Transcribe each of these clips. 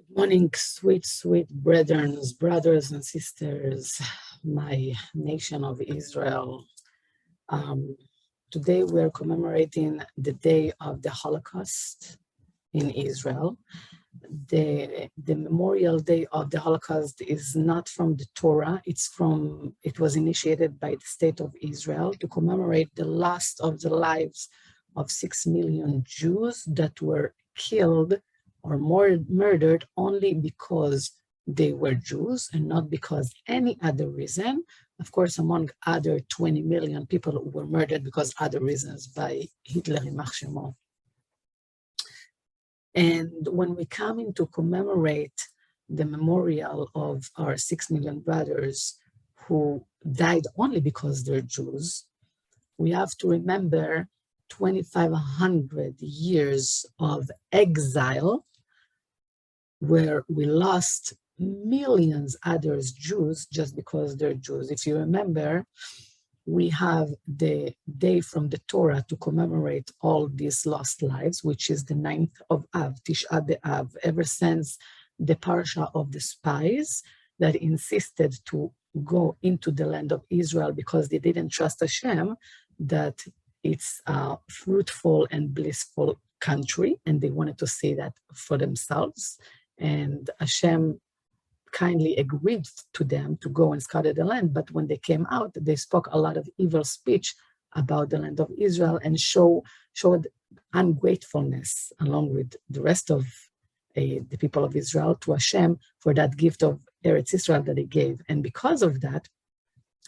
Good morning, sweet, sweet brethren, brothers and sisters, my nation of Israel. Um, Today we're commemorating the day of the Holocaust in Israel. The Memorial Day of the Holocaust is not from the Torah, it was initiated by the state of Israel to commemorate the loss of the lives of 6 million Jews that were killed or more murdered only because they were Jews and not because any other reason. Of course, among other 20 million people who were murdered because other reasons by Hitler יימח שמו. And when we come in to commemorate the memorial of our 6 million brothers who died only because they're Jews, we have to remember 2,500 years of exile where we lost millions others Jews just because they're Jews. If you remember, we have the day from the Torah to commemorate all these lost lives, which is the 9th of Av, Tisha B'Av, ever since the parasha of the spies that insisted to go into the land of Israel because they didn't trust Hashem, that it's a fruitful and blissful country, and they wanted to see that for themselves. And Hashem kindly agreed to them to go and scatter the land, but when they came out, they spoke a lot of evil speech about the land of Israel and showed ungratefulness along with the rest of the people of Israel to Hashem for that gift of Eretz Israel that he gave. And because of that,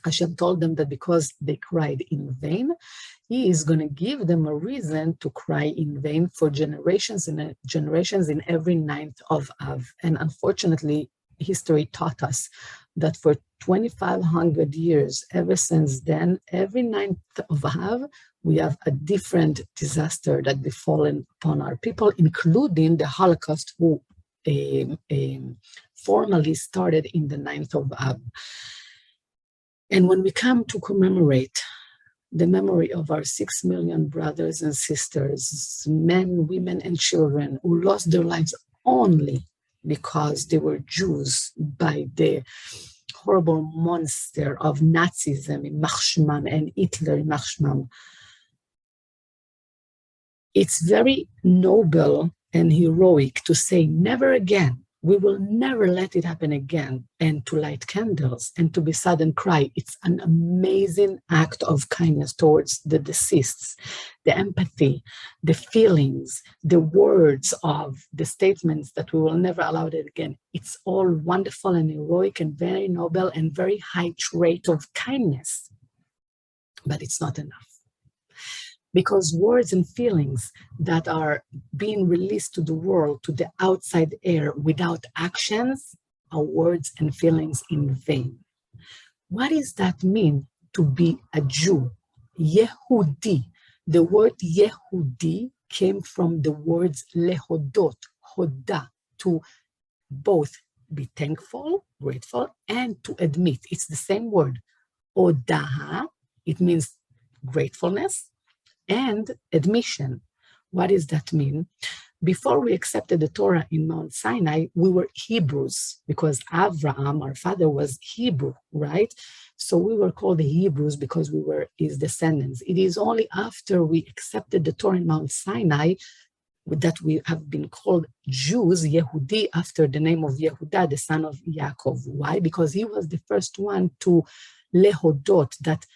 Hashem told them that because they cried in vain, he is going to give them a reason to cry in vain for generations and generations in every 9th of Av. And unfortunately, history taught us that for 2,500 years, ever since then, every 9th of Av, we have a different disaster that befallen upon our people, including the Holocaust, who formally started in the 9th of Av. And when we come to commemorate the memory of our 6 million brothers and sisters, men, women, and children who lost their lives only because they were Jews by the horrible monster of Nazism, יימח שמם, and Hitler, יימח שמם. It's very noble and heroic to say never again. We will never let it happen again, and to light candles and to be sad and cry. It's an amazing act of kindness towards the deceased, the empathy, the feelings, the words of the statements that we will never allow it again. It's all wonderful and heroic and very noble and very high trait of kindness, but it's not enough. Because words and feelings that are being released to the world, to the outside air without actions, are words and feelings in vain. What does that mean to be a Jew? Yehudi. The word Yehudi came from the words lehodot, hoda, to both be thankful, grateful, and to admit. It's the same word. Odaha, it means gratefulness, and admission. What does that mean? Before we accepted the Torah in Mount Sinai, we were Hebrews because Abraham, our father, was Hebrew, right? So we were called the Hebrews because we were his descendants. It is only after we accepted the Torah in Mount Sinai that we have been called Jews, Yehudi, after the name of Yehuda, the son of Yaakov. Why? Because he was the first one to lehodot, that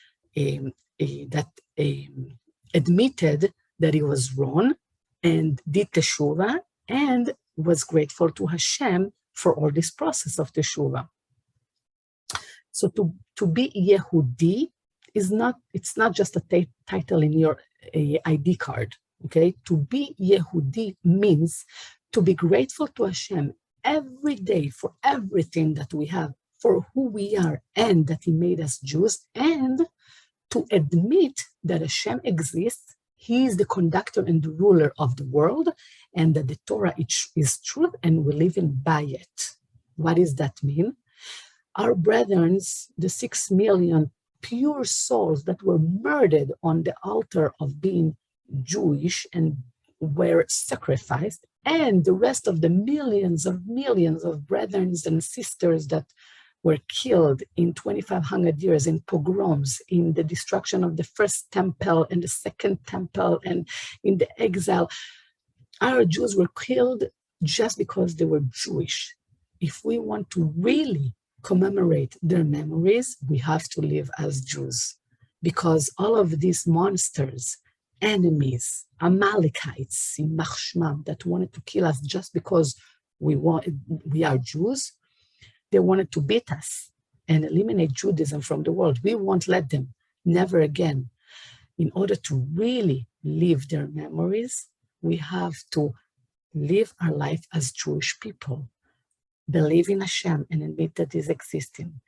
admitted that he was wrong and did teshuvah and was grateful to Hashem for all this process of teshuvah. So to be Yehudi it's not just a title in your ID card, okay? To be Yehudi means to be grateful to Hashem every day for everything that we have, for who we are, and that he made us Jews, and to admit that Hashem exists, he is the conductor and the ruler of the world, and that the Torah is truth and we live in by it. What does that mean? Our brethren, the 6 million pure souls that were murdered on the altar of being Jewish and were sacrificed, and the rest of the millions of brethren and sisters that were killed in 2,500 years in pogroms, in the destruction of the first temple and the second temple, and in the exile. Our Jews were killed just because they were Jewish. If we want to really commemorate their memories, we have to live as Jews, because all of these monsters, enemies, Amalekites, that wanted to kill us just because we are Jews, they wanted to beat us and eliminate Judaism from the world. We won't let them, never again. In order to really live their memories, we have to live our life as Jewish people, believe in Hashem and admit that He's existing,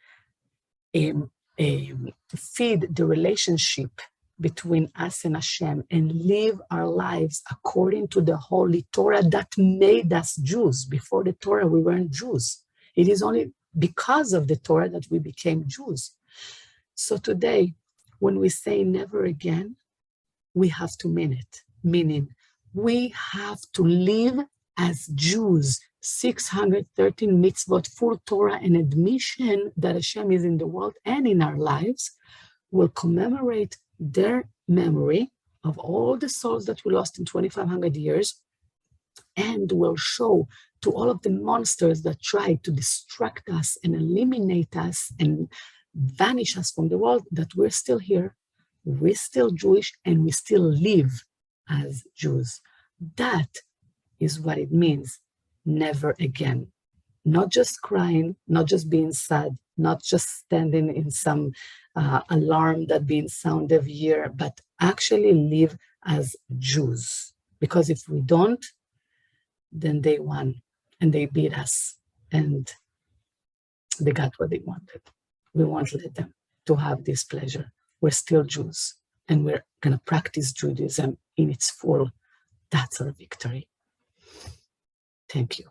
feed the relationship between us and Hashem, and live our lives according to the Holy Torah that made us Jews. Before the Torah, we weren't Jews. It is only because of the Torah that we became Jews. So today, when we say never again, we have to mean it, meaning we have to live as Jews, 613 mitzvot, full Torah, and admission that Hashem is in the world and in our lives, will commemorate their memory of all the souls that we lost in 2,500 years, and will show to all of the monsters that try to distract us and eliminate us and vanish us from the world that we're still here, we're still Jewish, and we still live as Jews. That is what it means, never again. Not just crying, not just being sad, not just standing in some alarm that being sound every year, but actually live as Jews. Because if we don't, then they won and they beat us and they got what they wanted. We won't let them to have this pleasure. We're still Jews and we're going to practice Judaism in its full. That's our victory. Thank you.